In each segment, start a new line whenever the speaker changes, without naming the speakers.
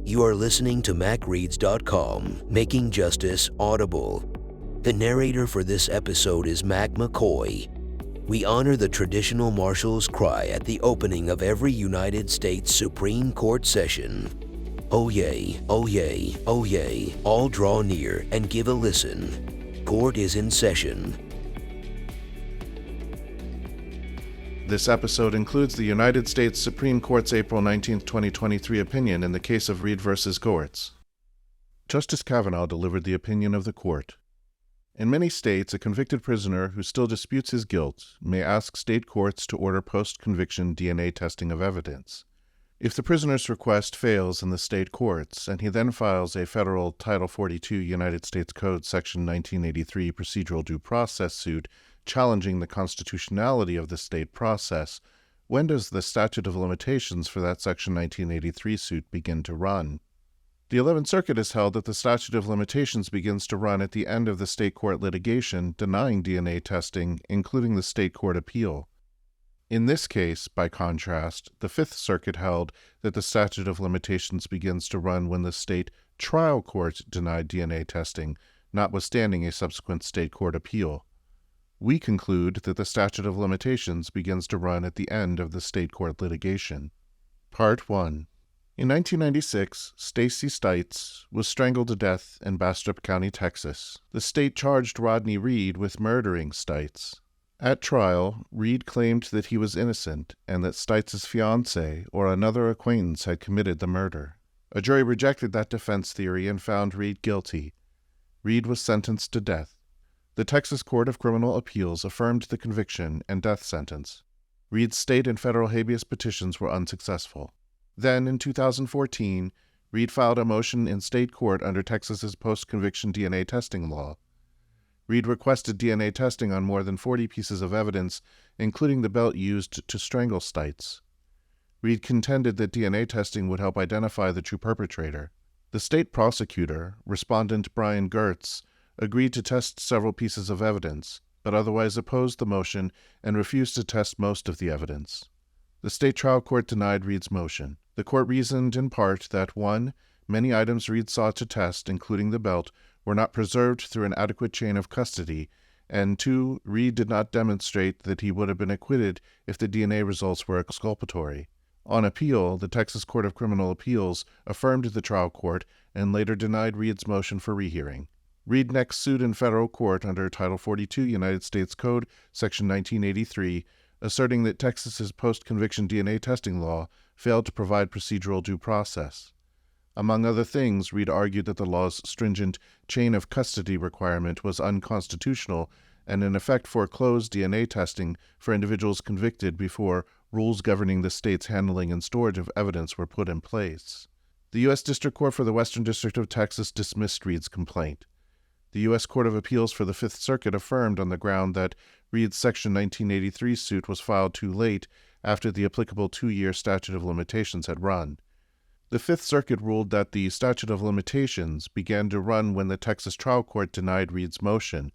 You are listening to MACREADS.com, making justice audible. The narrator for this episode is Mac McCoy. We honor the traditional marshal's cry at the opening of every United States Supreme Court session. Oyez, oyez, oyez, all draw near and give a listen. Court is in session.
This episode includes the United States Supreme Court's April 19, 2023 opinion in the case of Reed v. Goertz. Justice Kavanaugh delivered the opinion of the court. In many states, a convicted prisoner who still disputes his guilt may ask state courts to order post-conviction DNA testing of evidence. If the prisoner's request fails in the state courts, and he then files a federal Title 42 United States Code Section 1983 procedural due process suit challenging the constitutionality of the state process, when does the statute of limitations for that Section 1983 suit begin to run? The 11th Circuit has held that the statute of limitations begins to run at the end of the state court litigation denying DNA testing, including the state court appeal. In this case, by contrast, the 5th Circuit held that the statute of limitations begins to run when the state trial court denied DNA testing, notwithstanding a subsequent state court appeal. We conclude that the statute of limitations begins to run at the end of the state court litigation. Part 1. In 1996, Stacy Stites was strangled to death in Bastrop County, Texas. The state charged Rodney Reed with murdering Stites. At trial, Reed claimed that he was innocent and that Stites' fiancée or another acquaintance had committed the murder. A jury rejected that defense theory and found Reed guilty. Reed was sentenced to death. The Texas Court of Criminal Appeals affirmed the conviction and death sentence. Reed's state and federal habeas petitions were unsuccessful. Then, in 2014, Reed filed a motion in state court under Texas's post-conviction DNA testing law. Reed requested DNA testing on more than 40 pieces of evidence, including the belt used to strangle Stites. Reed contended that DNA testing would help identify the true perpetrator. The state prosecutor, Respondent Brian Goertz, agreed to test several pieces of evidence, but otherwise opposed the motion and refused to test most of the evidence. The state trial court denied Reed's motion. The court reasoned in part that 1. Many items Reed sought to test, including the belt, were not preserved through an adequate chain of custody, and 2. Reed did not demonstrate that he would have been acquitted if the DNA results were exculpatory. On appeal, the Texas Court of Criminal Appeals affirmed the trial court and later denied Reed's motion for rehearing. Reed next sued in federal court under Title 42 United States Code, Section 1983, asserting that Texas's post-conviction DNA testing law failed to provide procedural due process. Among other things, Reed argued that the law's stringent chain of custody requirement was unconstitutional and in effect foreclosed DNA testing for individuals convicted before rules governing the state's handling and storage of evidence were put in place. The U.S. District Court for the Western District of Texas dismissed Reed's complaint. The U.S. Court of Appeals for the 5th Circuit affirmed on the ground that Reed's Section 1983 suit was filed too late after the applicable 2-year statute of limitations had run. The 5th Circuit ruled that the statute of limitations began to run when the Texas trial court denied Reed's motion,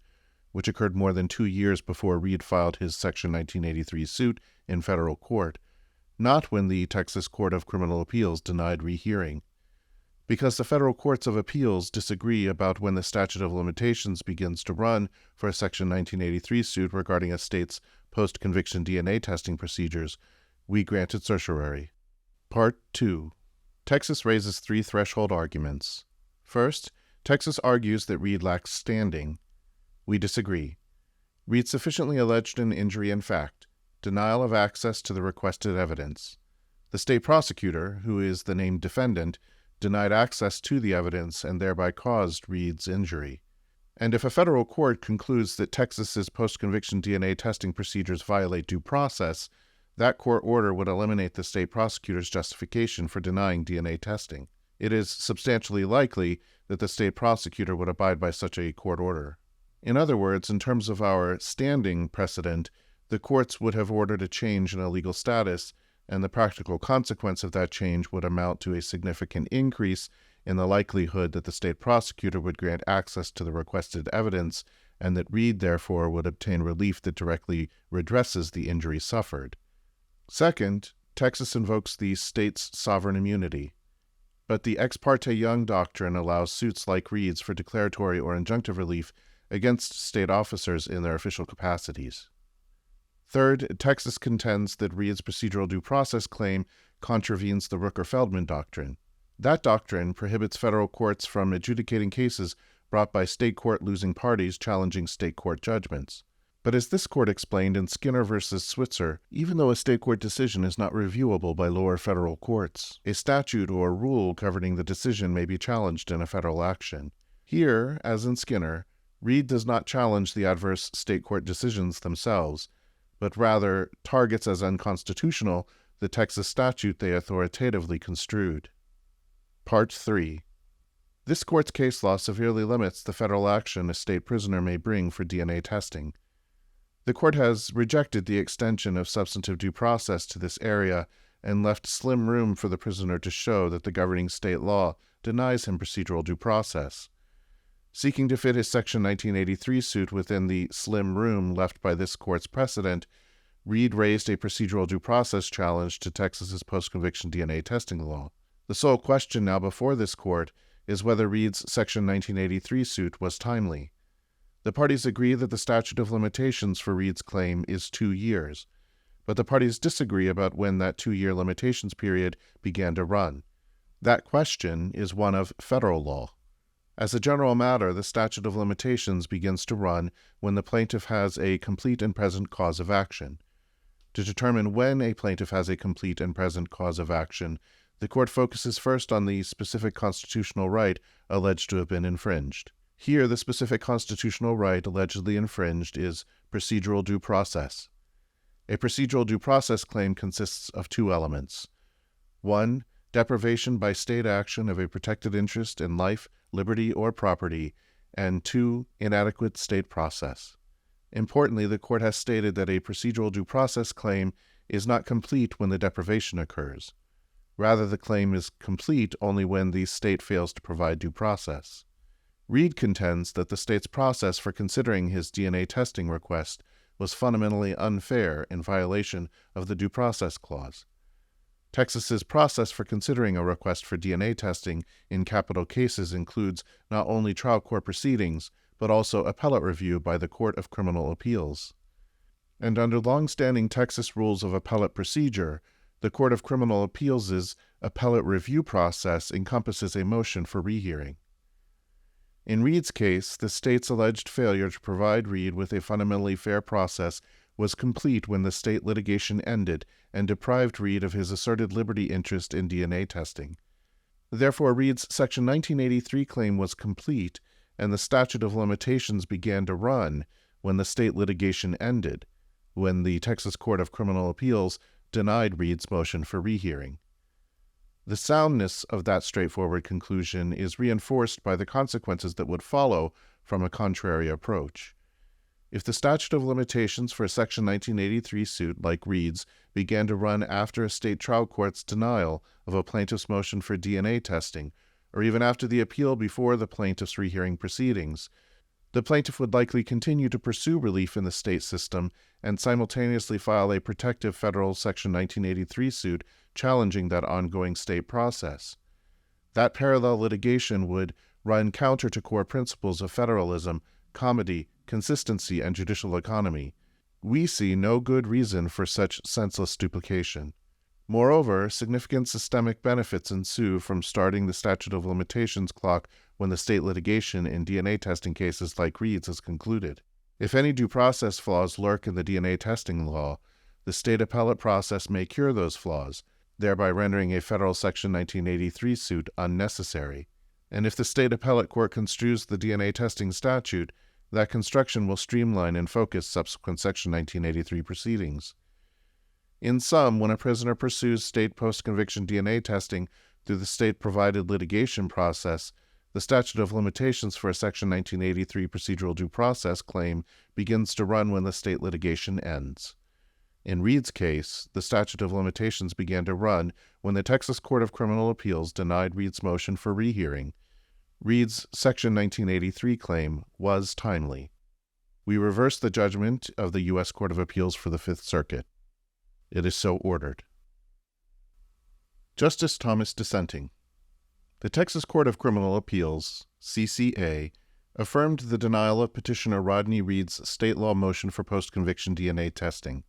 which occurred more than 2 years before Reed filed his Section 1983 suit in federal court, not when the Texas Court of Criminal Appeals denied rehearing. Because the federal courts of appeals disagree about when the statute of limitations begins to run for a Section 1983 suit regarding a state's post-conviction DNA testing procedures, we granted certiorari. Part 2. Texas raises 3 threshold arguments. First, Texas argues that Reed lacks standing. We disagree. Reed sufficiently alleged an injury in fact, denial of access to the requested evidence. The state prosecutor, who is the named defendant, denied access to the evidence and thereby caused Reed's injury. And if a federal court concludes that Texas's post-conviction DNA testing procedures violate due process, that court order would eliminate the state prosecutor's justification for denying DNA testing. It is substantially likely that the state prosecutor would abide by such a court order. In other words, in terms of our standing precedent, the courts would have ordered a change in a legal status, and the practical consequence of that change would amount to a significant increase in the likelihood that the state prosecutor would grant access to the requested evidence, and that Reed, therefore, would obtain relief that directly redresses the injury suffered. Second, Texas invokes the state's sovereign immunity. but the Ex parte Young doctrine allows suits like Reed's for declaratory or injunctive relief against state officers in their official capacities. Third, Texas contends that Reed's procedural due process claim contravenes the Rooker-Feldman doctrine. That doctrine prohibits federal courts from adjudicating cases brought by state court losing parties challenging state court judgments. But as this court explained in Skinner v. Switzer, even though a state court decision is not reviewable by lower federal courts, a statute or rule governing the decision may be challenged in a federal action. Here, as in Skinner, Reed does not challenge the adverse state court decisions themselves, but rather targets as unconstitutional the Texas statute they authoritatively construed. Part 3. This court's case law severely limits the federal action a state prisoner may bring for DNA testing. The court has rejected the extension of substantive due process to this area and left slim room for the prisoner to show that the governing state law denies him procedural due process. Seeking to fit his Section 1983 suit within the slim room left by this court's precedent, Reed raised a procedural due process challenge to Texas's post-conviction DNA testing law. The sole question now before this court is whether Reed's Section 1983 suit was timely. The parties agree that the statute of limitations for Reed's claim is 2 years, but the parties disagree about when that 2-year limitations period began to run. That question is one of federal law. As a general matter, the statute of limitations begins to run when the plaintiff has a complete and present cause of action. To determine when a plaintiff has a complete and present cause of action, the court focuses first on the specific constitutional right alleged to have been infringed. Here, the specific constitutional right allegedly infringed is procedural due process. A procedural due process claim consists of 2 elements. 1. Deprivation by state action of a protected interest in life, liberty, or property, and 2. Inadequate state process. Importantly, the court has stated that a procedural due process claim is not complete when the deprivation occurs. Rather, the claim is complete only when the state fails to provide due process. Reed contends that the state's process for considering his DNA testing request was fundamentally unfair in violation of the Due Process Clause. Texas's process for considering a request for DNA testing in capital cases includes not only trial court proceedings, but also appellate review by the Court of Criminal Appeals. And under long-standing Texas rules of appellate procedure, the Court of Criminal Appeals' appellate review process encompasses a motion for rehearing. In Reed's case, the state's alleged failure to provide Reed with a fundamentally fair process was complete when the state litigation ended and deprived Reed of his asserted liberty interest in DNA testing. Therefore, Reed's Section 1983 claim was complete, and the statute of limitations began to run when the state litigation ended, when the Texas Court of Criminal Appeals denied Reed's motion for rehearing. The soundness of that straightforward conclusion is reinforced by the consequences that would follow from a contrary approach. If the statute of limitations for a Section 1983 suit like Reed's began to run after a state trial court's denial of a plaintiff's motion for DNA testing, or even after the appeal before the plaintiff's rehearing proceedings, the plaintiff would likely continue to pursue relief in the state system and simultaneously file a protective federal Section 1983 suit challenging that ongoing state process. That parallel litigation would run counter to core principles of federalism, comity, consistency, and judicial economy. We see no good reason for such senseless duplication. Moreover, significant systemic benefits ensue from starting the statute of limitations clock when the state litigation in DNA testing cases like Reed's is concluded. If any due process flaws lurk in the DNA testing law, the state appellate process may cure those flaws, thereby rendering a federal Section 1983 suit unnecessary. And if the state appellate court construes the DNA testing statute, that construction will streamline and focus subsequent Section 1983 proceedings. In sum, when a prisoner pursues state post-conviction DNA testing through the state-provided litigation process, the statute of limitations for a Section 1983 procedural due process claim begins to run when the state litigation ends. In Reed's case, the statute of limitations began to run when the Texas Court of Criminal Appeals denied Reed's motion for rehearing. Reed's Section 1983 claim was timely. We reverse the judgment of the U.S. Court of Appeals for the Fifth Circuit. It is so ordered. Justice Thomas dissenting. The Texas Court of Criminal Appeals, CCA, affirmed the denial of petitioner Rodney Reed's state law motion for post-conviction DNA testing.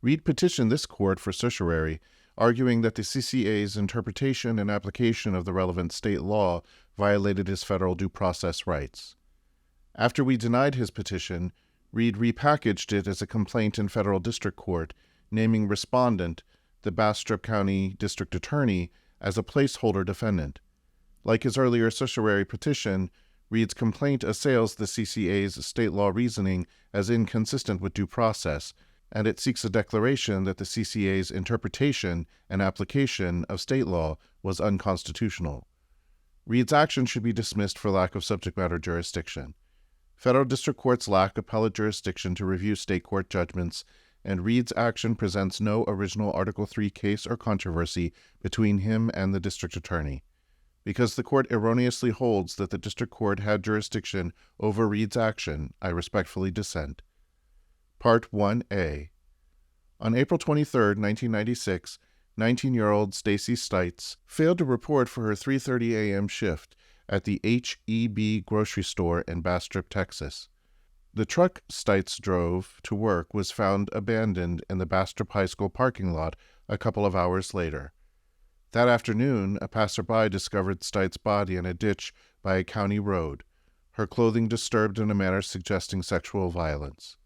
Reed petitioned this court for certiorari, arguing that the CCA's interpretation and application of the relevant state law violated his federal due process rights. After we denied his petition, Reed repackaged it as a complaint in federal district court, naming respondent, the Bastrop County District Attorney, as a placeholder defendant. Like his earlier certiorari petition, Reed's complaint assails the CCA's state law reasoning as inconsistent with due process, and it seeks a declaration that the CCA's interpretation and application of state law was unconstitutional. Reed's action should be dismissed for lack of subject matter jurisdiction. Federal district courts lack appellate jurisdiction to review state court judgments, and Reed's action presents no original Article III case or controversy between him and the district attorney. Because the court erroneously holds that the district court had jurisdiction over Reed's action, I respectfully dissent. Part 1A. On April 23, 1996, 19-year-old Stacy Stites failed to report for her 3:30 a.m. shift at the H-E-B grocery store in Bastrop, Texas. The truck Stites drove to work was found abandoned in the Bastrop High School parking lot a couple of hours later. That afternoon, a passerby discovered Stites' body in a ditch by a county road, her clothing disturbed in a manner suggesting sexual violence.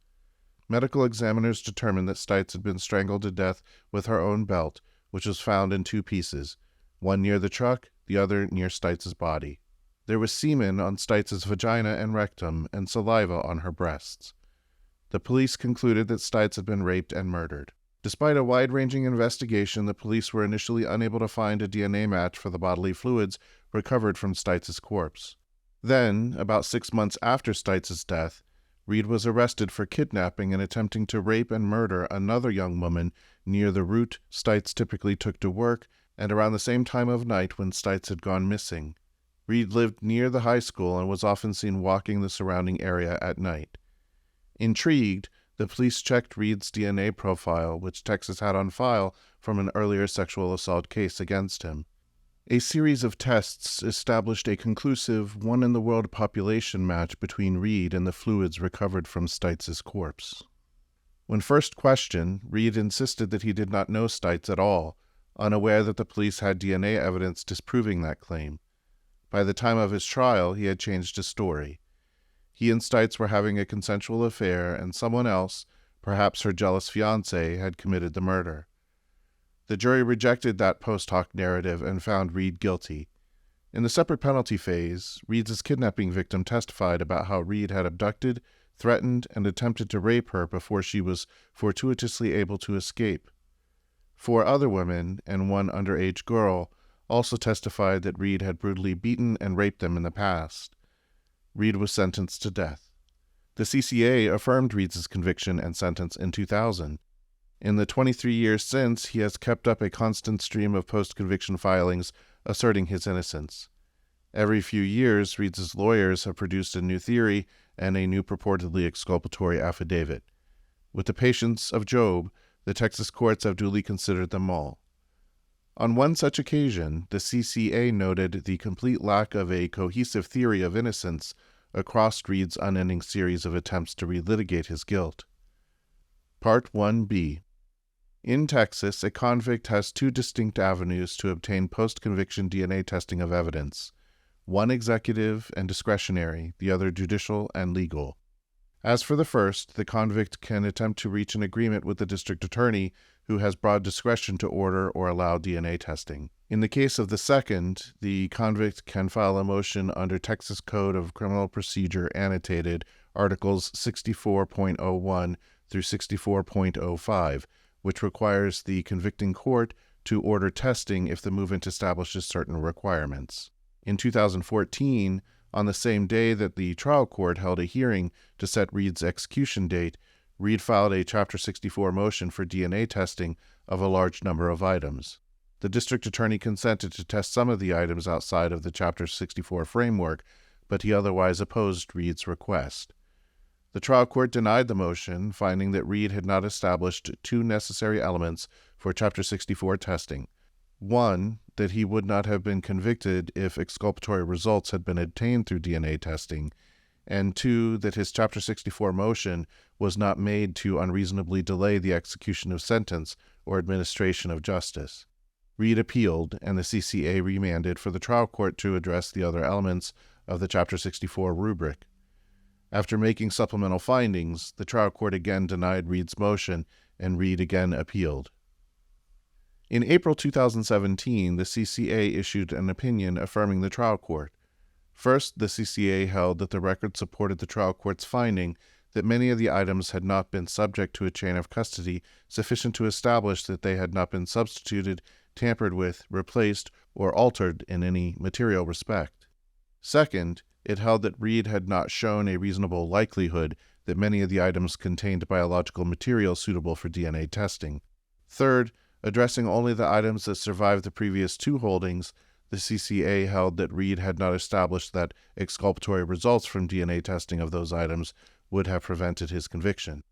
Medical examiners determined that Stites had been strangled to death with her own belt, which was found in two pieces, one near the truck, the other near Stites' body. There was semen on Stites' vagina and rectum and saliva on her breasts. The police concluded that Stites had been raped and murdered. Despite a wide-ranging investigation, the police were initially unable to find a DNA match for the bodily fluids recovered from Stites' corpse. Then, about 6 months after Stites' death, Reed was arrested for kidnapping and attempting to rape and murder another young woman near the route Stites typically took to work and around the same time of night when Stites had gone missing. Reed lived near the high school and was often seen walking the surrounding area at night. Intrigued, the police checked Reed's DNA profile, which Texas had on file from an earlier sexual assault case against him. A series of tests established a conclusive one-in-the-world population match between Reed and the fluids recovered from Stites' corpse. When first questioned, Reed insisted that he did not know Stites at all, unaware that the police had DNA evidence disproving that claim. By the time of his trial, he had changed his story. He and Stites were having a consensual affair, and someone else, perhaps her jealous fiancé, had committed the murder. The jury rejected that post hoc narrative and found Reed guilty. In the separate penalty phase, Reed's kidnapping victim testified about how Reed had abducted, threatened, and attempted to rape her before she was fortuitously able to escape. 4 other women, and one underage girl, also testified that Reed had brutally beaten and raped them in the past. Reed was sentenced to death. The CCA affirmed Reed's conviction and sentence in 2000. In the 23 years since, he has kept up a constant stream of post-conviction filings asserting his innocence. Every few years, Reed's lawyers have produced a new theory and a new purportedly exculpatory affidavit. With the patience of Job, the Texas courts have duly considered them all. On one such occasion, the CCA noted the complete lack of a cohesive theory of innocence across Reed's unending series of attempts to relitigate his guilt. Part 1B. In Texas, a convict has 2 distinct avenues to obtain post-conviction DNA testing of evidence, one executive and discretionary, the other judicial and legal. As for the first, the convict can attempt to reach an agreement with the district attorney, who has broad discretion to order or allow DNA testing. In the case of the second, the convict can file a motion under Texas Code of Criminal Procedure annotated Articles 64.01 through 64.05, which requires the convicting court to order testing if the movement establishes certain requirements. In 2014, on the same day that the trial court held a hearing to set Reed's execution date, Reed filed a Chapter 64 motion for DNA testing of a large number of items. The district attorney consented to test some of the items outside of the Chapter 64 framework, but he otherwise opposed Reed's request. The trial court denied the motion, finding that Reed had not established 2 necessary elements for Chapter 64 testing. 1, that he would not have been convicted if exculpatory results had been obtained through DNA testing, and 2, that his Chapter 64 motion was not made to unreasonably delay the execution of sentence or administration of justice. Reed appealed, and the CCA remanded for the trial court to address the other elements of the Chapter 64 rubric. After making supplemental findings, the trial court again denied Reed's motion, and Reed again appealed. In April 2017, the CCA issued an opinion affirming the trial court. First, the CCA held that the record supported the trial court's finding that many of the items had not been subject to a chain of custody sufficient to establish that they had not been substituted, tampered with, replaced, or altered in any material respect. Second, it held that Reed had not shown a reasonable likelihood that many of the items contained biological material suitable for DNA testing. Third, addressing only the items that survived the previous 2 holdings, the CCA held that Reed had not established that exculpatory results from DNA testing of those items would have prevented his conviction.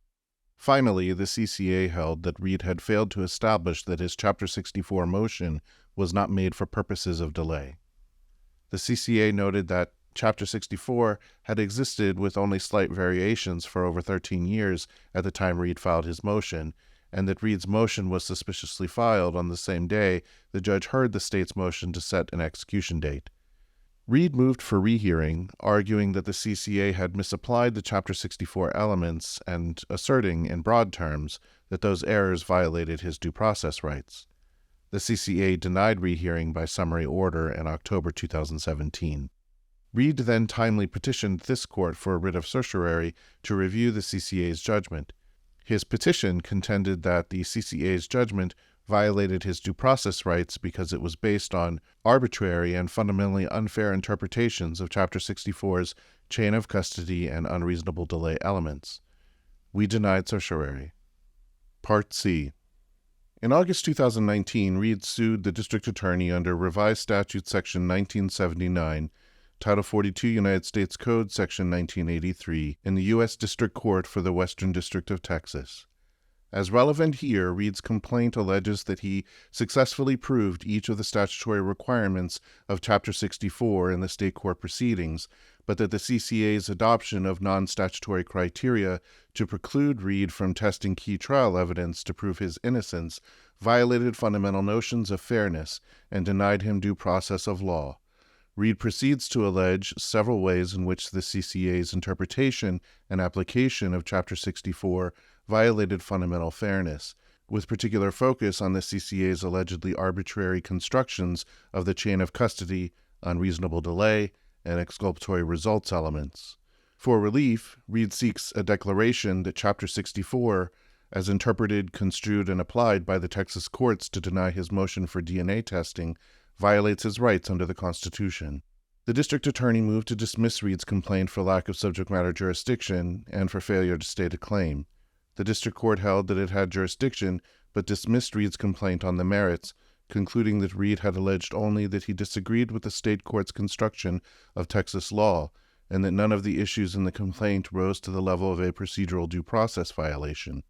Finally, the CCA held that Reed had failed to establish that his Chapter 64 motion was not made for purposes of delay. The CCA noted that Chapter 64 had existed with only slight variations for over 13 years at the time Reed filed his motion, and that Reed's motion was suspiciously filed on the same day the judge heard the state's motion to set an execution date. Reed moved for rehearing, arguing that the CCA had misapplied the Chapter 64 elements and asserting, in broad terms, that those errors violated his due process rights. The CCA denied rehearing by summary order in October 2017. Reed then timely petitioned this court for a writ of certiorari to review the CCA's judgment. His petition contended that the CCA's judgment violated his due process rights because it was based on arbitrary and fundamentally unfair interpretations of Chapter 64's chain of custody and unreasonable delay elements. We denied certiorari. Part C. In August 2019, Reed sued the district attorney under Revised Statute Section 1979, Title 42 United States Code Section 1983, in the U.S. District Court for the Western District of Texas. As relevant here, Reed's complaint alleges that he successfully proved each of the statutory requirements of Chapter 64 in the state court proceedings, but that the CCA's adoption of non-statutory criteria to preclude Reed from testing key trial evidence to prove his innocence violated fundamental notions of fairness and denied him due process of law. Reed proceeds to allege several ways in which the CCA's interpretation and application of Chapter 64 violated fundamental fairness, with particular focus on the CCA's allegedly arbitrary constructions of the chain of custody, unreasonable delay, and exculpatory results elements. For relief, Reed seeks a declaration that Chapter 64, as interpreted, construed, and applied by the Texas courts to deny his motion for DNA testing, violates his rights under the Constitution. The district attorney moved to dismiss Reed's complaint for lack of subject matter jurisdiction and for failure to state a claim. The district court held that it had jurisdiction, but dismissed Reed's complaint on the merits, concluding that Reed had alleged only that he disagreed with the state court's construction of Texas law, and that none of the issues in the complaint rose to the level of a procedural due process violation.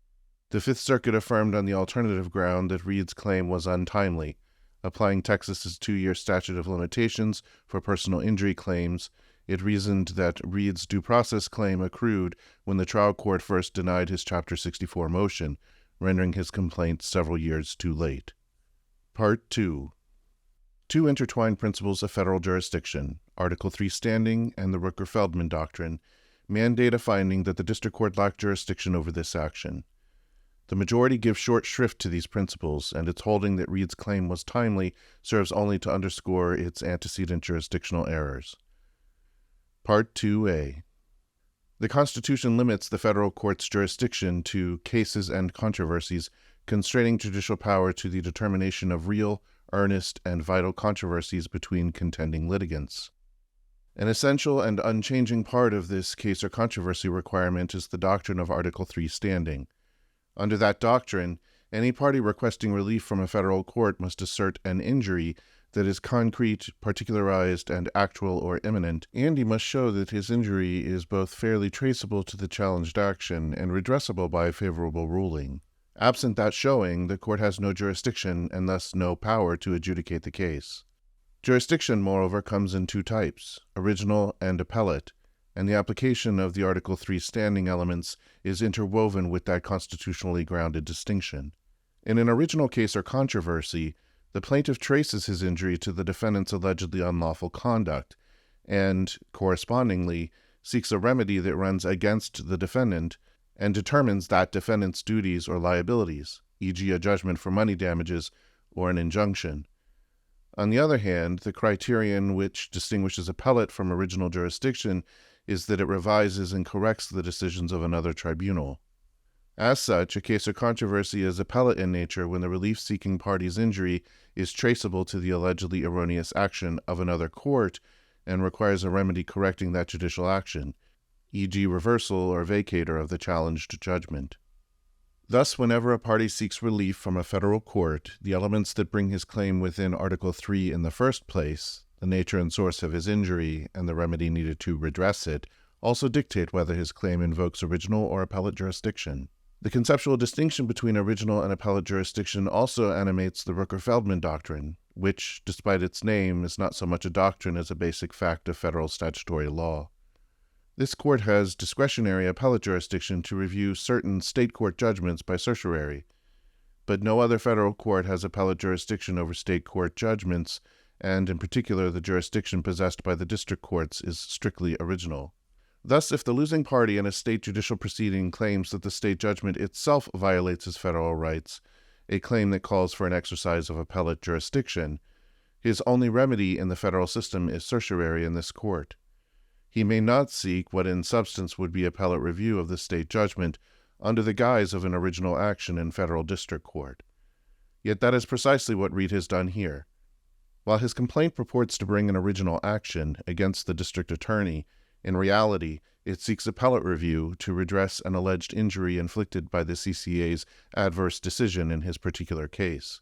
The Fifth Circuit affirmed on the alternative ground that Reed's claim was untimely. Applying Texas's 2-year statute of limitations for personal injury claims, it reasoned that Reed's due process claim accrued when the trial court first denied his Chapter 64 motion, rendering his complaint several years too late. Part 2. Two intertwined principles of federal jurisdiction, Article 3 standing and the Rooker-Feldman doctrine, mandate a finding that the district court lacked jurisdiction over this action. The majority gives short shrift to these principles, and its holding that Reed's claim was timely serves only to underscore its antecedent jurisdictional errors. Part 2A. The Constitution limits the federal court's jurisdiction to cases and controversies, constraining judicial power to the determination of real, earnest, and vital controversies between contending litigants. An essential and unchanging part of this case or controversy requirement is the doctrine of Article 3 standing. Under that doctrine, any party requesting relief from a federal court must assert an injury that is concrete, particularized, and actual or imminent, and he must show that his injury is both fairly traceable to the challenged action and redressable by a favorable ruling. Absent that showing, the court has no jurisdiction and thus no power to adjudicate the case. Jurisdiction, moreover, comes in two types, original and appellate, and the application of the Article 3 standing elements is interwoven with that constitutionally grounded distinction. In an original case or controversy, the plaintiff traces his injury to the defendant's allegedly unlawful conduct, and, correspondingly, seeks a remedy that runs against the defendant and determines that defendant's duties or liabilities, e.g. a judgment for money damages or an injunction. On the other hand, the criterion which distinguishes appellate from original jurisdiction is that it revises and corrects the decisions of another tribunal. As such, a case or controversy is appellate in nature when the relief-seeking party's injury is traceable to the allegedly erroneous action of another court and requires a remedy correcting that judicial action, e.g. reversal or vacator of the challenged judgment. Thus, whenever a party seeks relief from a federal court, the elements that bring his claim within Article 3 in the first place, the nature and source of his injury, and the remedy needed to redress it, also dictate whether his claim invokes original or appellate jurisdiction. The conceptual distinction between original and appellate jurisdiction also animates the Rooker-Feldman doctrine, which, despite its name, is not so much a doctrine as a basic fact of federal statutory law. This court has discretionary appellate jurisdiction to review certain state court judgments by certiorari, but no other federal court has appellate jurisdiction over state court judgments, and in particular the jurisdiction possessed by the district courts is strictly original. Thus, if the losing party in a state judicial proceeding claims that the state judgment itself violates his federal rights, a claim that calls for an exercise of appellate jurisdiction, his only remedy in the federal system is certiorari in this court. He may not seek what in substance would be appellate review of the state judgment under the guise of an original action in federal district court. Yet that is precisely what Reed has done here. While his complaint purports to bring an original action against the district attorney, in reality, it seeks appellate review to redress an alleged injury inflicted by the CCA's adverse decision in his particular case.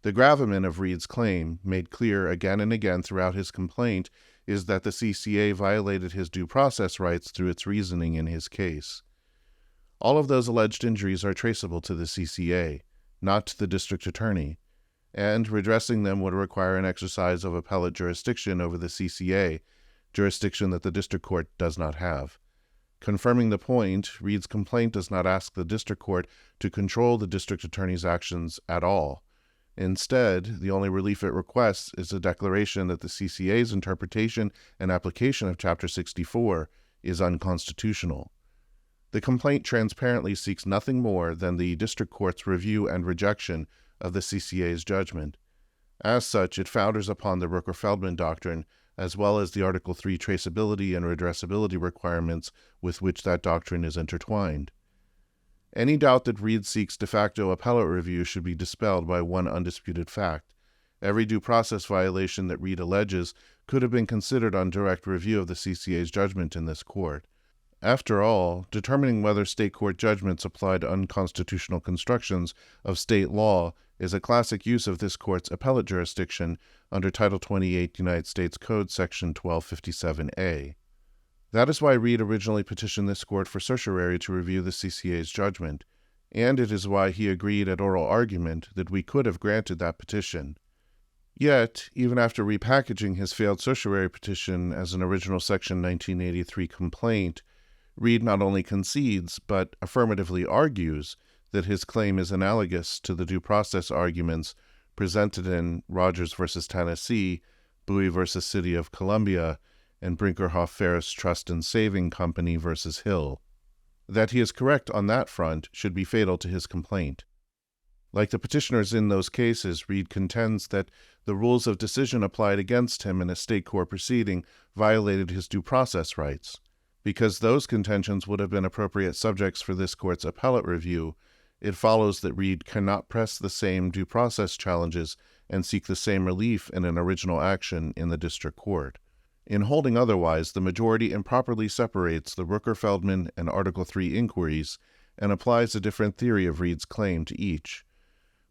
The gravamen of Reed's claim, made clear again and again throughout his complaint, is that the CCA violated his due process rights through its reasoning in his case. All of those alleged injuries are traceable to the CCA, not to the district attorney, and redressing them would require an exercise of appellate jurisdiction over the CCA, jurisdiction that the district court does not have. Confirming the point, Reed's complaint does not ask the district court to control the district attorney's actions at all. Instead, the only relief it requests is a declaration that the CCA's interpretation and application of Chapter 64 is unconstitutional. The complaint transparently seeks nothing more than the district court's review and rejection of the CCA's judgment. As such, it founders upon the Rooker-Feldman doctrine, as well as the Article 3 traceability and redressability requirements with which that doctrine is intertwined. Any doubt that Reed seeks de facto appellate review should be dispelled by one undisputed fact. Every due process violation that Reed alleges could have been considered on direct review of the CCA's judgment in this court. After all, determining whether state court judgments applied unconstitutional constructions of state law is a classic use of this court's appellate jurisdiction under Title 28 United States Code Section 1257A. That is why Reed originally petitioned this court for certiorari to review the CCA's judgment, and it is why he agreed at oral argument that we could have granted that petition. Yet, even after repackaging his failed certiorari petition as an original Section 1983 complaint, Reed not only concedes, but affirmatively argues that his claim is analogous to the due process arguments presented in Rogers v. Tennessee, Bowie v. City of Columbia, and Brinkerhoff Ferris Trust and Saving Company v. Hill. That he is correct on that front should be fatal to his complaint. Like the petitioners in those cases, Reed contends that the rules of decision applied against him in a state court proceeding violated his due process rights. Because those contentions would have been appropriate subjects for this court's appellate review, it follows that Reed cannot press the same due process challenges and seek the same relief in an original action in the district court. In holding otherwise, the majority improperly separates the Rooker-Feldman and Article 3 inquiries and applies a different theory of Reed's claim to each.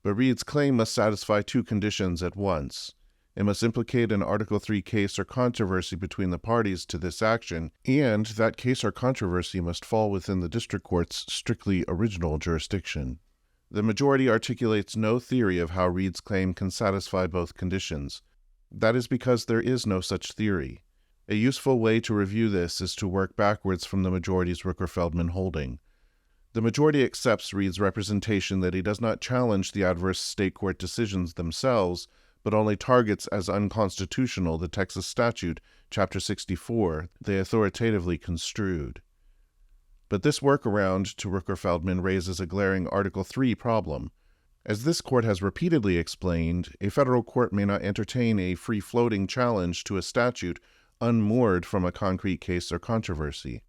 But Reed's claim must satisfy two conditions at once. It must implicate an Article 3 case or controversy between the parties to this action, and that case or controversy must fall within the district court's strictly original jurisdiction. The majority articulates no theory of how Reed's claim can satisfy both conditions. That is because there is no such theory. A useful way to review this is to work backwards from the majority's Rooker-Feldman holding. The majority accepts Reed's representation that he does not challenge the adverse state court decisions themselves, but only targets as unconstitutional the Texas Statute, Chapter 64, they authoritatively construed. But this workaround to Rooker-Feldman raises a glaring Article 3 problem. As this court has repeatedly explained, a federal court may not entertain a free-floating challenge to a statute unmoored from a concrete case or controversy.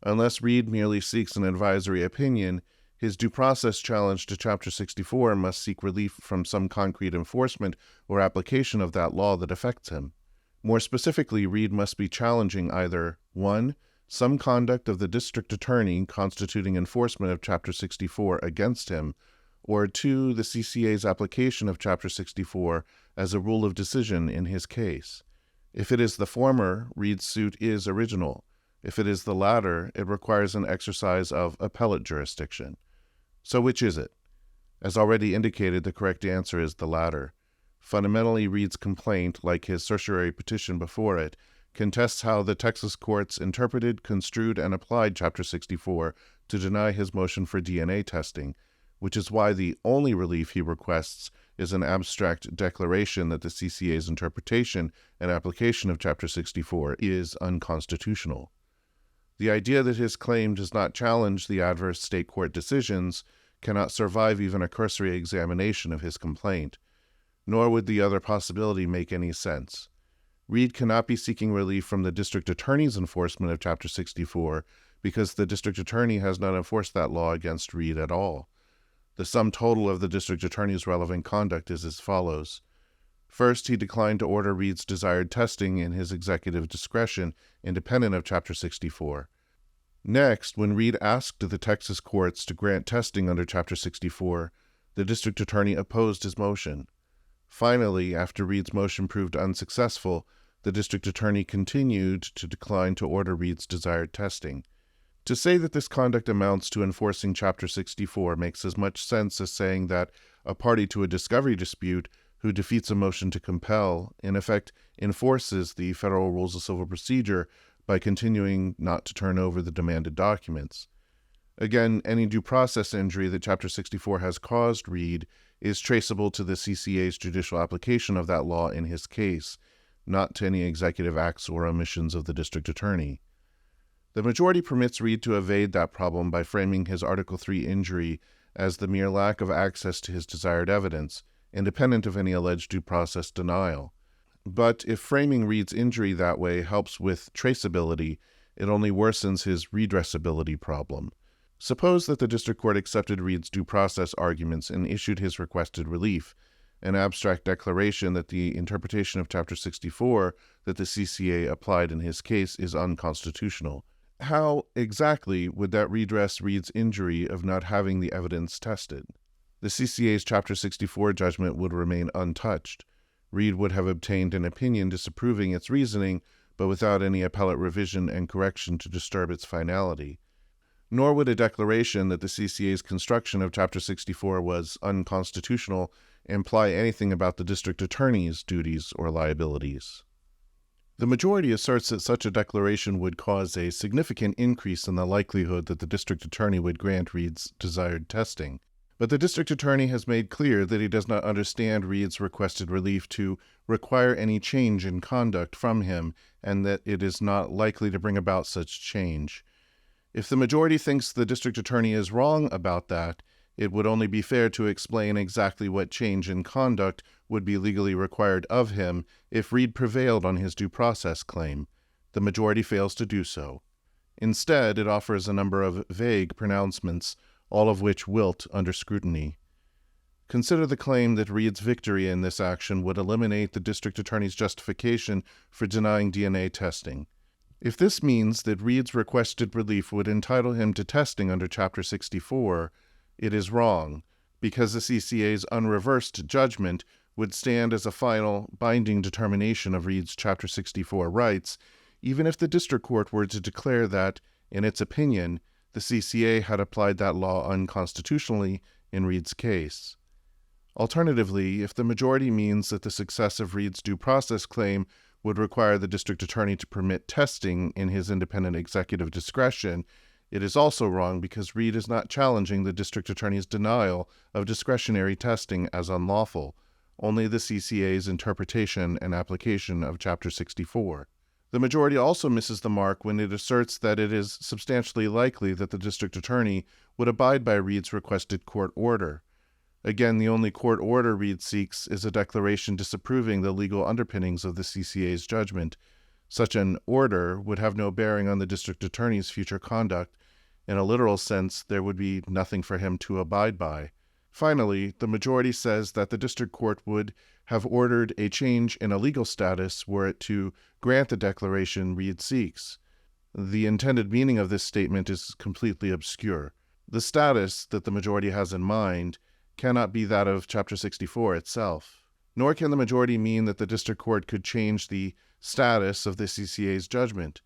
Unless Reed merely seeks an advisory opinion, his due process challenge to Chapter 64 must seek relief from some concrete enforcement or application of that law that affects him. More specifically, Reed must be challenging either 1. Some conduct of the district attorney constituting enforcement of Chapter 64 against him, or 2. The CCA's application of Chapter 64 as a rule of decision in his case. If it is the former, Reed's suit is original. If it is the latter, it requires an exercise of appellate jurisdiction. So which is it? As already indicated, the correct answer is the latter. Fundamentally, Reed's complaint, like his certiorari petition before it, contests how the Texas courts interpreted, construed, and applied Chapter 64 to deny his motion for DNA testing, which is why the only relief he requests is an abstract declaration that the CCA's interpretation and application of Chapter 64 is unconstitutional. The idea that his claim does not challenge the adverse state court decisions cannot survive even a cursory examination of his complaint, nor would the other possibility make any sense. Reed cannot be seeking relief from the district attorney's enforcement of Chapter 64 because the district attorney has not enforced that law against Reed at all. The sum total of the district attorney's relevant conduct is as follows. First, he declined to order Reed's desired testing in his executive discretion, independent of Chapter 64. Next, when Reed asked the Texas courts to grant testing under Chapter 64, the district attorney opposed his motion. Finally, after Reed's motion proved unsuccessful, the district attorney continued to decline to order Reed's desired testing. To say that this conduct amounts to enforcing Chapter 64 makes as much sense as saying that a party to a discovery dispute who defeats a motion to compel, in effect, enforces the Federal Rules of Civil Procedure by continuing not to turn over the demanded documents. Again, any due process injury that Chapter 64 has caused Reed is traceable to the CCA's judicial application of that law in his case, not to any executive acts or omissions of the district attorney. The majority permits Reed to evade that problem by framing his Article 3 injury as the mere lack of access to his desired evidence, independent of any alleged due process denial. But if framing Reed's injury that way helps with traceability, it only worsens his redressability problem. Suppose that the district court accepted Reed's due process arguments and issued his requested relief, an abstract declaration that the interpretation of Chapter 64 that the CCA applied in his case is unconstitutional. How exactly would that redress Reed's injury of not having the evidence tested? The CCA's Chapter 64 judgment would remain untouched. Reed would have obtained an opinion disapproving its reasoning, but without any appellate revision and correction to disturb its finality. Nor would a declaration that the CCA's construction of Chapter 64 was unconstitutional imply anything about the district attorney's duties or liabilities. The majority asserts that such a declaration would cause a significant increase in the likelihood that the district attorney would grant Reed's desired testing. But the district attorney has made clear that he does not understand Reed's requested relief to require any change in conduct from him, and that it is not likely to bring about such change. If the majority thinks the district attorney is wrong about that, it would only be fair to explain exactly what change in conduct would be legally required of him if Reed prevailed on his due process claim. The majority fails to do so. Instead, it offers a number of vague pronouncements, all of which wilt under scrutiny. Consider the claim that Reed's victory in this action would eliminate the district attorney's justification for denying DNA testing. If this means that Reed's requested relief would entitle him to testing under Chapter 64, it is wrong, because the CCA's unreversed judgment would stand as a final, binding determination of Reed's Chapter 64 rights, even if the district court were to declare that, in its opinion, the CCA had applied that law unconstitutionally in Reed's case. Alternatively, if the majority means that the success of Reed's due process claim would require the district attorney to permit testing in his independent executive discretion, it is also wrong because Reed is not challenging the district attorney's denial of discretionary testing as unlawful, only the CCA's interpretation and application of Chapter 64. The majority also misses the mark when it asserts that it is substantially likely that the district attorney would abide by Reed's requested court order. Again, the only court order Reed seeks is a declaration disapproving the legal underpinnings of the CCA's judgment. Such an order would have no bearing on the district attorney's future conduct. In a literal sense, there would be nothing for him to abide by. Finally, the majority says that the district court would have ordered a change in a legal status were it to grant the declaration Reed seeks. The intended meaning of this statement is completely obscure. The status that the majority has in mind cannot be that of Chapter 64 itself. Nor can the majority mean that the district court could change the status of the CCA's judgment.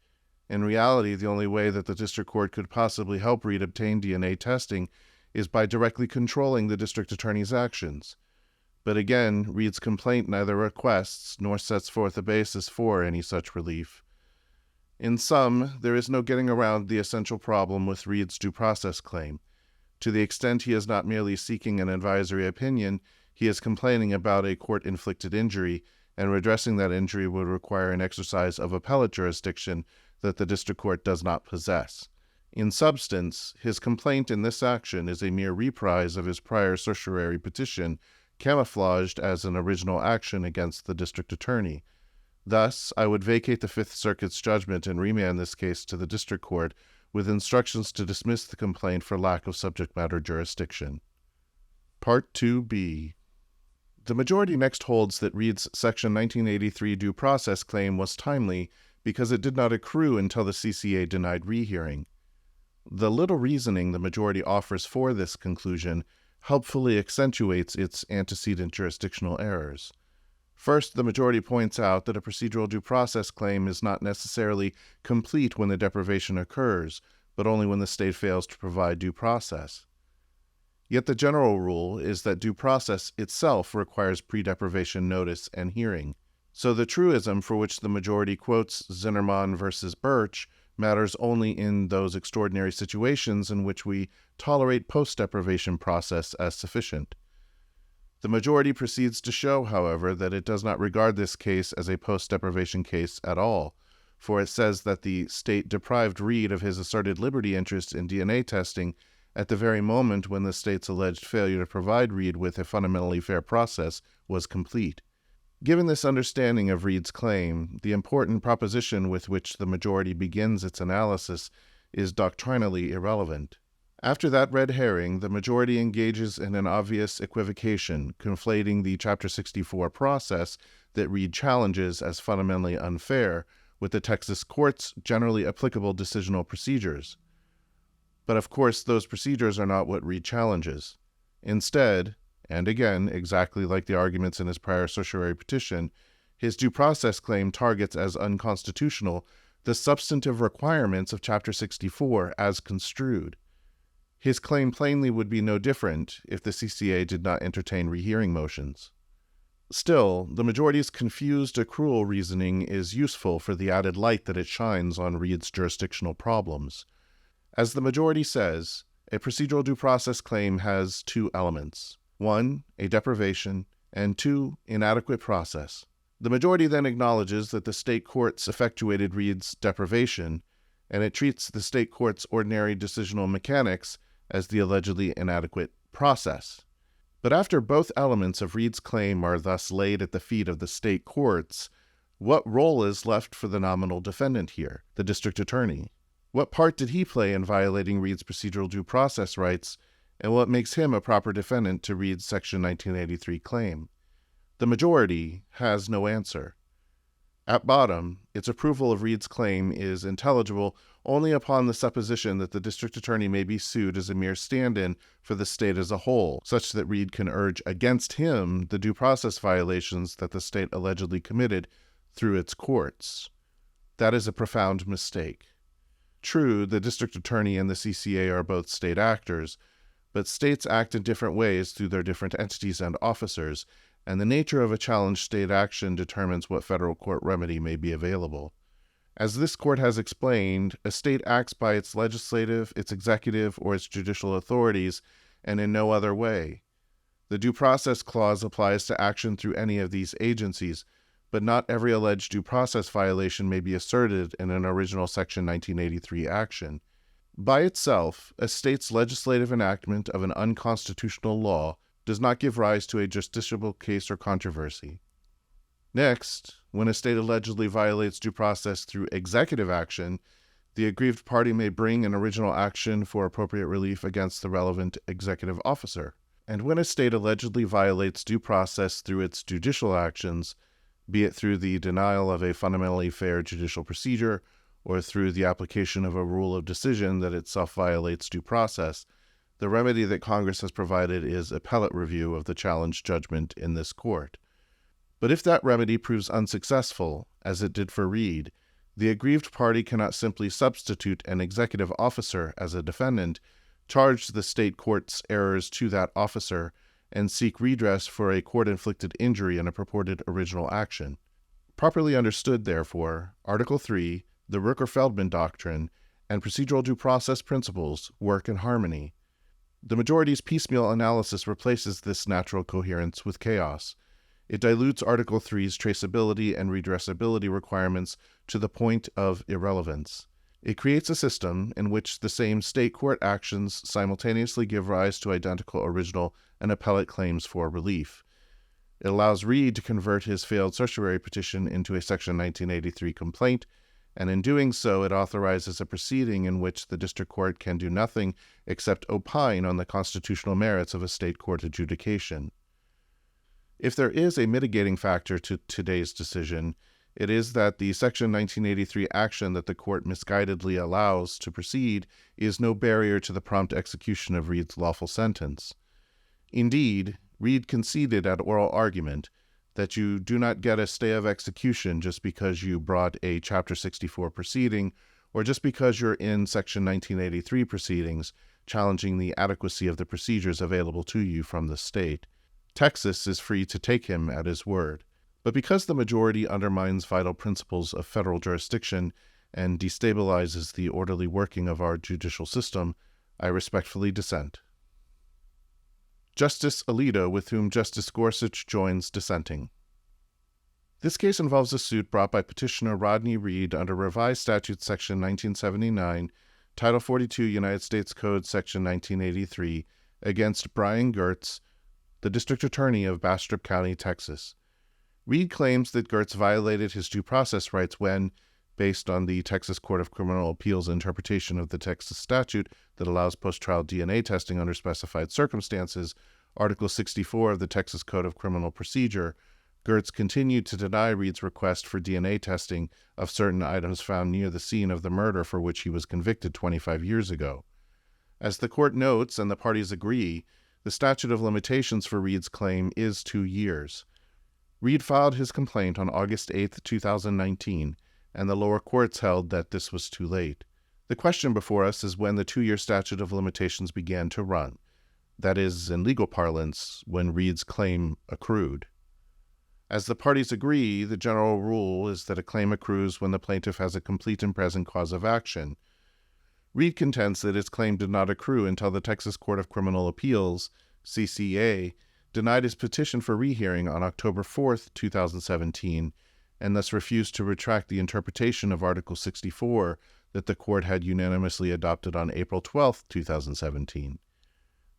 In reality, the only way that the district court could possibly help Reed obtain DNA testing is by directly controlling the district attorney's actions. But again, Reed's complaint neither requests nor sets forth a basis for any such relief. In sum, there is no getting around the essential problem with Reed's due process claim. To the extent he is not merely seeking an advisory opinion, he is complaining about a court-inflicted injury, and redressing that injury would require an exercise of appellate jurisdiction that the district court does not possess. In substance, his complaint in this action is a mere reprise of his prior certiorari petition, camouflaged as an original action against the district attorney. Thus, I would vacate the Fifth Circuit's judgment and remand this case to the district court with instructions to dismiss the complaint for lack of subject matter jurisdiction. Part 2b. The majority next holds that Reed's Section 1983 due process claim was timely because it did not accrue until the CCA denied rehearing. The little reasoning the majority offers for this conclusion helpfully accentuates its antecedent jurisdictional errors. First, the majority points out that a procedural due process claim is not necessarily complete when the deprivation occurs, but only when the state fails to provide due process. Yet the general rule is that due process itself requires pre-deprivation notice and hearing. So the truism for which the majority quotes Zinnerman versus Birch matters only in those extraordinary situations in which we tolerate post-deprivation process as sufficient. The majority proceeds to show, however, that it does not regard this case as a post-deprivation case at all, for it says that the state deprived Reed of his asserted liberty interest in DNA testing at the very moment when the state's alleged failure to provide Reed with a fundamentally fair process was complete. Given this understanding of Reed's claim, the important proposition with which the majority begins its analysis is doctrinally irrelevant. After that red herring, the majority engages in an obvious equivocation, conflating the Chapter 64 process that Reed challenges as fundamentally unfair with the Texas court's generally applicable decisional procedures. But of course, those procedures are not what Reed challenges. Instead, and again, exactly like the arguments in his prior certiorari petition, his due process claim targets as unconstitutional the substantive requirements of Chapter 64 as construed. His claim plainly would be no different if the CCA did not entertain rehearing motions. Still, the majority's confused accrual reasoning is useful for the added light that it shines on Reed's jurisdictional problems. As the majority says, a procedural due process claim has two elements: 1, a deprivation, and 2, inadequate process. The majority then acknowledges that the state courts effectuated Reed's deprivation, and it treats the state court's ordinary decisional mechanics as the allegedly inadequate process. But after both elements of Reed's claim are thus laid at the feet of the state courts, what role is left for the nominal defendant here, the district attorney? What part did he play in violating Reed's procedural due process rights, and what makes him a proper defendant to Reed's Section 1983 claim? The majority has no answer. At bottom, its approval of Reed's claim is intelligible only upon the supposition that the district attorney may be sued as a mere stand-in for the state as a whole, such that Reed can urge against him the due process violations that the state allegedly committed through its courts. That is a profound mistake. True, the district attorney and the CCA are both state actors, but states act in different ways through their different entities and officers, and the nature of a challenged state action determines what federal court remedy may be available. As this court has explained, a state acts by its legislative, its executive, or its judicial authorities, and in no other way. The Due Process Clause applies to action through any of these agencies, but not every alleged due process violation may be asserted in an original Section 1983 action. By itself, a state's legislative enactment of an unconstitutional law does not give rise to a justiciable case or controversy. Next, when a state allegedly violates due process through executive action, the aggrieved party may bring an original action for appropriate relief against the relevant executive officer. And when a state allegedly violates due process through its judicial actions, be it through the denial of a fundamentally fair judicial procedure or through the application of a rule of decision that itself violates due process, the remedy that Congress has provided is appellate review of the challenged judgment in this court. But if that remedy proves unsuccessful, as it did for Reed, the aggrieved party cannot simply substitute an executive officer as a defendant, charge the state court's errors to that officer, and seek redress for a court-inflicted injury in a purported original action. Properly understood, therefore, Article 3, the Rooker-Feldman Doctrine, and procedural due process principles work in harmony. The majority's piecemeal analysis replaces this natural coherence with chaos. It dilutes Article 3's traceability and redressability requirements to the point of irrelevance. It creates a system in which the same state court actions simultaneously give rise to identical original and appellate claims for relief. It allows Reed to convert his failed certiorari petition into a Section 1983 complaint, and in doing so, it authorizes a proceeding in which the district court can do nothing except opine on the constitutional merits of a state court adjudication. If there is a mitigating factor to today's decision, it is that the Section 1983 action that the court misguidedly allows to proceed is no barrier to the prompt execution of Reed's lawful sentence. Indeed, Reed conceded at oral argument that you do not get a stay of execution just because you brought a Chapter 64 proceeding or just because you're in Section 1983 proceedings challenging the adequacy of the procedures available to you from the state. Texas is free to take him at his word. But because the majority undermines vital principles of federal jurisdiction and destabilizes the orderly working of our judicial system, I respectfully dissent. Justice Alito, with whom Justice Gorsuch joins dissenting. This case involves a suit brought by petitioner Rodney Reed under revised statute section 1979, Title 42 United States Code section 1983, against Brian Goertz, the district attorney of Bastrop County, Texas. Reed claims that Goertz violated his due process rights when, based on the Texas Court of Criminal Appeals interpretation of the Texas statute that allows post-trial DNA testing under specified circumstances, Article 64 of the Texas Code of Criminal Procedure, Goertz continued to deny Reed's request for DNA testing of certain items found near the scene of the murder for which he was convicted 25 years ago. As the court notes and the parties agree, the statute of limitations for Reed's claim is 2 years. Reed filed his complaint on August 8, 2019, and the lower courts held that this was too late. The question before us is when the 2-year statute of limitations began to run. That is, in legal parlance, when Reed's claim accrued. As the parties agree, the general rule is that a claim accrues when the plaintiff has a complete and present cause of action. Reed contends that his claim did not accrue until the Texas Court of Criminal Appeals, CCA, denied his petition for rehearing on October 4, 2017, and thus refused to retract the interpretation of Article 64 that the court had unanimously adopted on April 12, 2017.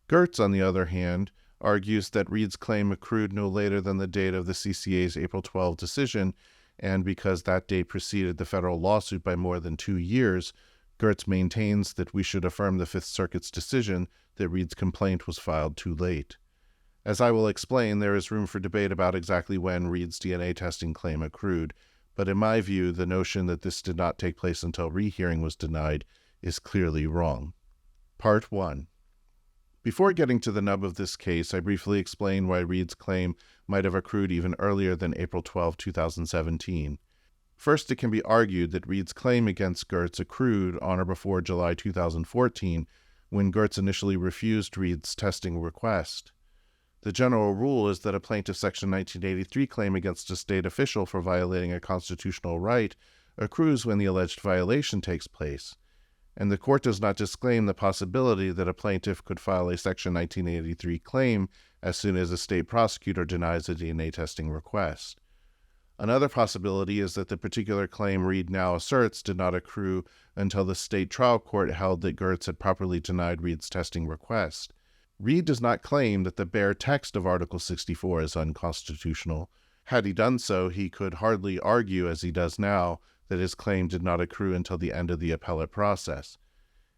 Goertz, on the other hand, argues that Reed's claim accrued no later than the date of the CCA's April 12 decision, and because that date preceded the federal lawsuit by more than 2 years, Goertz maintains that we should affirm the Fifth Circuit's decision that Reed's complaint was filed too late. As I will explain, there is room for debate about exactly when Reed's DNA testing claim accrued, but in my view, the notion that this did not take place until rehearing was denied is clearly wrong. Part 1. Before getting to the nub of this case, I briefly explain why Reed's claim might have accrued even earlier than April 12, 2017. First, it can be argued that Reed's claim against Goertz accrued on or before July 2014, when Goertz initially refused Reed's testing request. The general rule is that a plaintiff's Section 1983 claim against a state official for violating a constitutional right accrues when the alleged violation takes place, and the court does not disclaim the possibility that a plaintiff could file a Section 1983 claim as soon as a state prosecutor denies a DNA testing request. Another possibility is that the particular claim Reed now asserts did not accrue until the state trial court held that Goertz had properly denied Reed's testing request. Reed does not claim that the bare text of Article 64 is unconstitutional. Had he done so, he could hardly argue, as he does now, that his claim did not accrue until the end of the appellate process.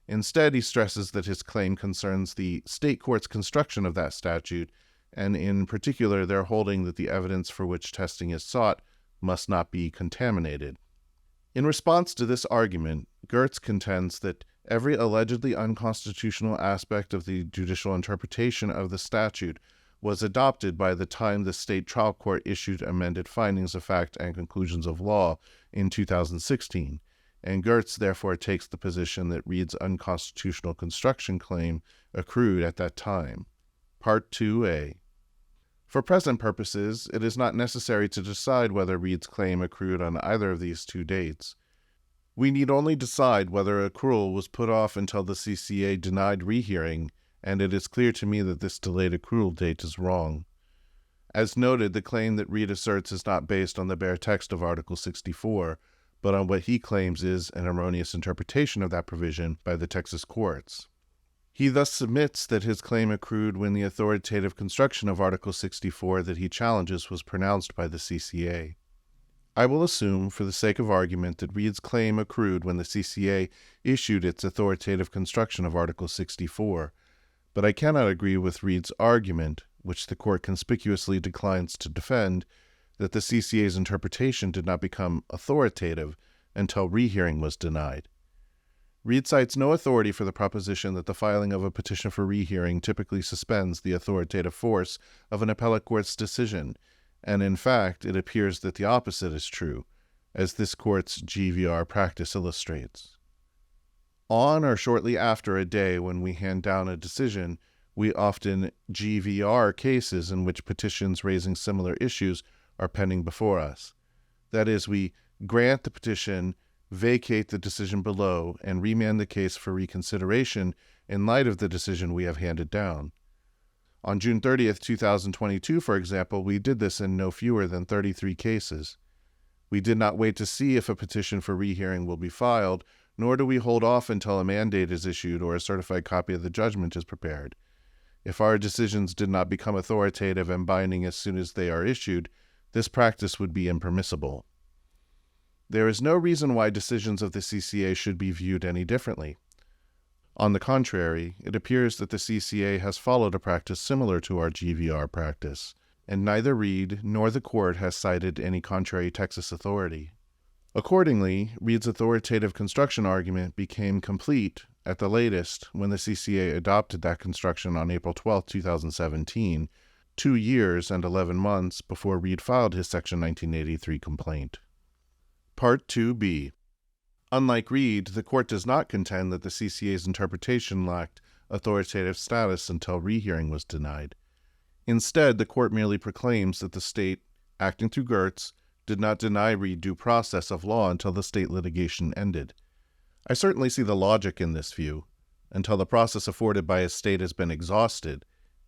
Instead, he stresses that his claim concerns the state court's construction of that statute, and in particular their holding that the evidence for which testing is sought must not be contaminated. In response to this argument, Goertz contends that every allegedly unconstitutional aspect of the judicial interpretation of the statute was adopted by the time the state trial court issued amended findings of fact and conclusions of law in 2016, and Goertz therefore takes the position that Reed's unconstitutional construction claim accrued at that time. Part 2a. For present purposes, it is not necessary to decide whether Reed's claim accrued on either of these two dates. We need only decide whether accrual was put off until the CCA denied rehearing, and it is clear to me that this delayed accrual date is wrong. As noted, the claim that Reed asserts is not based on the bare text of Article 64, but on what he claims is an erroneous interpretation of that provision by the Texas courts. He thus submits that his claim accrued when the authoritative construction of Article 64 that he challenges was pronounced by the CCA. I will assume, for the sake of argument, that Reed's claim accrued when the CCA issued its authoritative construction of Article 64, but I cannot agree with Reed's argument, which the court conspicuously declines to defend, that the CCA's interpretation did not become authoritative until rehearing was denied. Reed cites no authority for the proposition that the filing of a petition for rehearing typically suspends the authoritative force of an appellate court's decision, and in fact, it appears that the opposite is true, as this court's GVR practice illustrates. On or shortly after a day when we hand down a decision, we often GVR cases in which petitions raising similar issues are pending before us. That is, we grant the petition, vacate the decision below, and remand the case for reconsideration in light of the decision we have handed down. On June 30th, 2022, for example, we did this in no fewer than 33 cases. We did not wait to see if a petition for rehearing will be filed, nor do we hold off until a mandate is issued or a certified copy of the judgment is prepared. If our decisions did not become authoritative and binding as soon as they are issued, this practice would be impermissible. There is no reason why decisions of the CCA should be viewed any differently. On the contrary, it appears that the CCA has followed a practice similar to our GVR practice, and neither Reed nor the court has cited any contrary Texas authority. Accordingly, Reed's authoritative construction argument became complete at the latest when the CCA adopted that construction on April 12, 2017, 2 years and 11 months before Reed filed his Section 1983 complaint. Part 2b. Unlike Reed, the court does not contend that the CCA's interpretation lacked authoritative status until rehearing was denied. Instead, the court merely proclaims that the state, acting through Goertz, did not deny Reed due process of law until the state litigation ended. I certainly see the logic in this view. Until the process afforded by a state has been exhausted,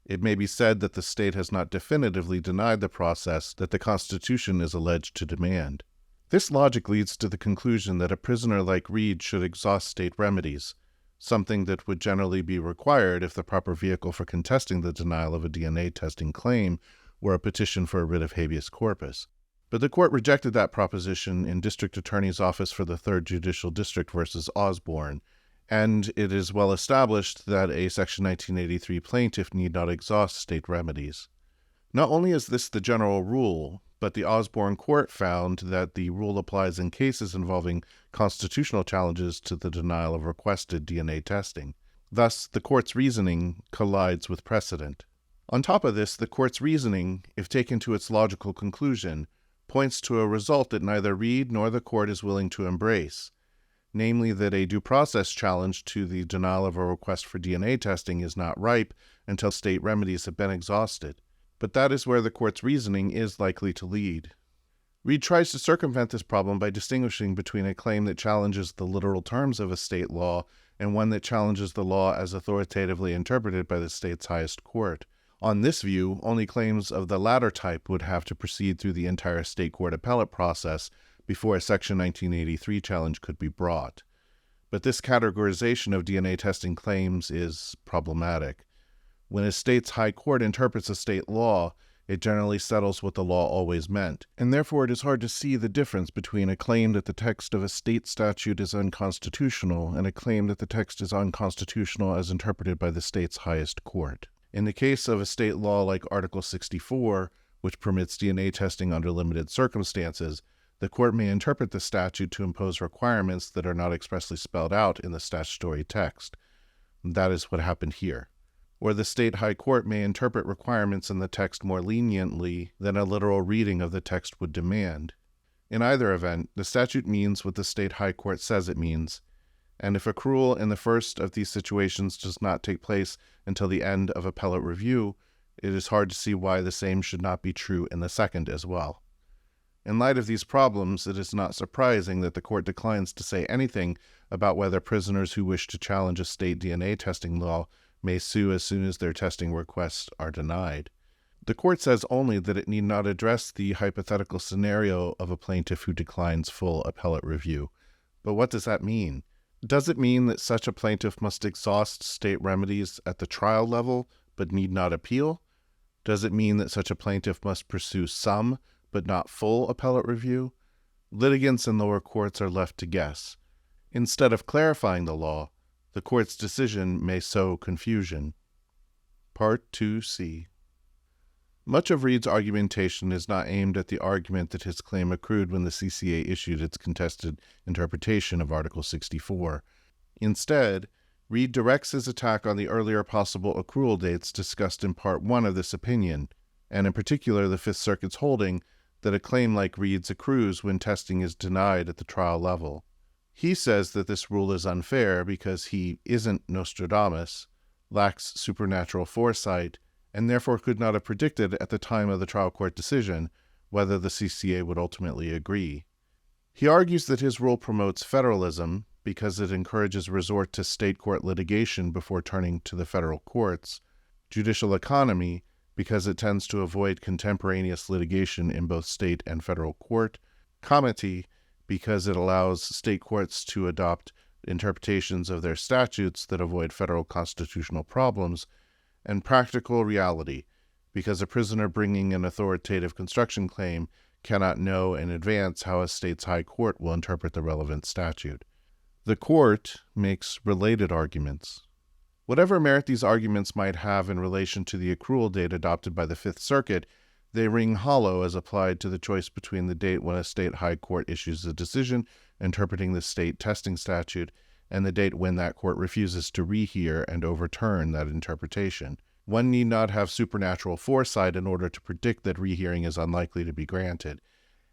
it may be said that the state has not definitively denied the process that the Constitution is alleged to demand. This logic leads to the conclusion that a prisoner like Reed should exhaust state remedies, something that would generally be required if the proper vehicle for contesting the denial of a DNA testing claim were a petition for a writ of habeas corpus. But the court rejected that proposition in District Attorney's Office for the 3rd Judicial District versus Osborne, and it is well established that a Section 1983 plaintiff need not exhaust state remedies. Not only is this the general rule, but the Osborne court found that the rule applies in cases involving constitutional challenges to the denial of requested DNA testing. Thus, the court's reasoning collides with precedent. On top of this, the court's reasoning, if taken to its logical conclusion, points to a result that neither Reed nor the court is willing to embrace. namely that a due process challenge to the denial of a request for DNA testing is not ripe until state remedies have been exhausted. But that is where the court's reasoning is likely to lead. Reed tries to circumvent this problem by distinguishing between a claim that challenges the literal terms of a state law and one that challenges the law as authoritatively interpreted by the state's highest court. On this view, only claims of the latter type would have to proceed through the entire state court appellate process before a Section 1983 challenge could be brought. But this categorization of DNA testing claims is problematic. When a state's high court interprets a state law, it generally settles what the law always meant, and therefore it is hard to see the difference between a claim that the text of a state statute is unconstitutional and a claim that the text is unconstitutional as interpreted by the state's highest court. In the case of a state law like Article 64, which permits DNA testing under limited circumstances, the court may interpret the statute to impose requirements that are not expressly spelled out in the statutory text. That is what happened here. Or the state high court may interpret requirements in the text more leniently than a literal reading of the text would demand. In either event, the statute means what the state high court says it means, and if accrual in the first of these situations does not take place until the end of appellate review, it is hard to see why the same should not be true in the second as well. In light of these problems, it is not surprising that the court declines to say anything about whether prisoners who wish to challenge a state DNA testing law may sue as soon as their testing requests are denied. The court says only that it need not address the hypothetical scenario of a plaintiff who declines full appellate review. But what does that mean? Does it mean that such a plaintiff must exhaust state remedies at the trial level but need not appeal? Does it mean that such a plaintiff must pursue some but not full appellate review? Litigants in lower courts are left to guess. Instead of clarifying the law, the court's decision may sow confusion. Part 2C. Much of Reed's argumentation is not aimed at the argument that his claim accrued when the CCA issued its contested interpretation of Article 64. Instead, Reed directs his attack on the earlier possible accrual dates discussed in Part 1 of this opinion, and in particular the Fifth Circuit's holding that a claim like Reed's accrues when testing is denied at the trial level. He says that this rule is unfair because he isn't Nostradamus, lacks supernatural foresight, and therefore could not have predicted at the time of the trial court decision whether the CCA would ultimately agree. He argues that his rule promotes federalism because it encourages resort to state court litigation before turning to the federal courts, judicial economy because it tends to avoid contemporaneous litigation in both state and federal court, comity because it allows state courts to adopt interpretations of their statutes that avoid federal constitutional problems, and practical reality, because a prisoner bringing an authoritative construction claim cannot know in advance how a state's high court will interpret the relevant statute. The court makes related arguments. Whatever merit these arguments might have in relation to the accrual date adopted by the Fifth Circuit, they ring hollow as applied to the choice between the date when a state high court issues a decision interpreting the state testing statute and the date when that court refuses to rehear and overturn that interpretation. One need not have supernatural foresight in order to predict that rehearing is unlikely to be granted.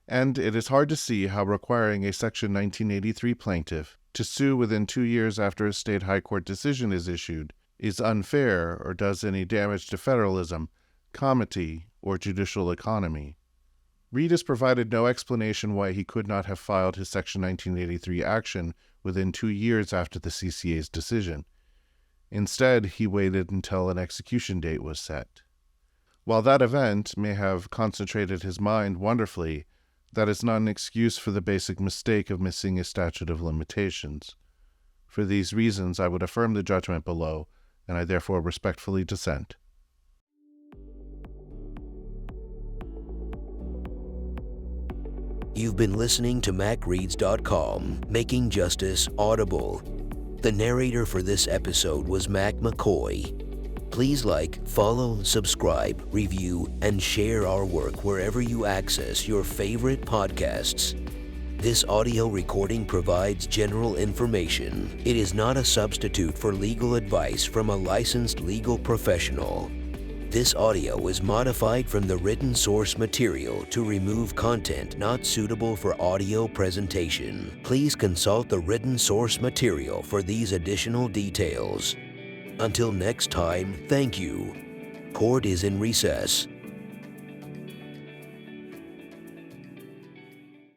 And it is hard to see how requiring a Section 1983 plaintiff to sue within 2 years after a state high court decision is issued is unfair or does any damage to federalism, comity, or judicial economy. Reed has provided no explanation why he could not have filed his Section 1983 action within 2 years after the CCA's decision. Instead, he waited until an execution date was set. While that event may have concentrated his mind wonderfully, that is not an excuse for the basic mistake of missing a statute of limitations. For these reasons, I would affirm the judgment below, and I therefore respectfully dissent.
You've been listening to MACREADS.com, Making Justice Audible. The narrator for this episode was Mac McCoy. Please like, follow, subscribe, review, and share our work wherever you access your favorite podcasts. This audio recording provides general information. It is not a substitute for legal advice from a licensed legal professional. This audio was modified from the written source material to remove content not suitable for audio presentation. Please consult the written source material for these additional details. Until next time, thank you. Court is in recess.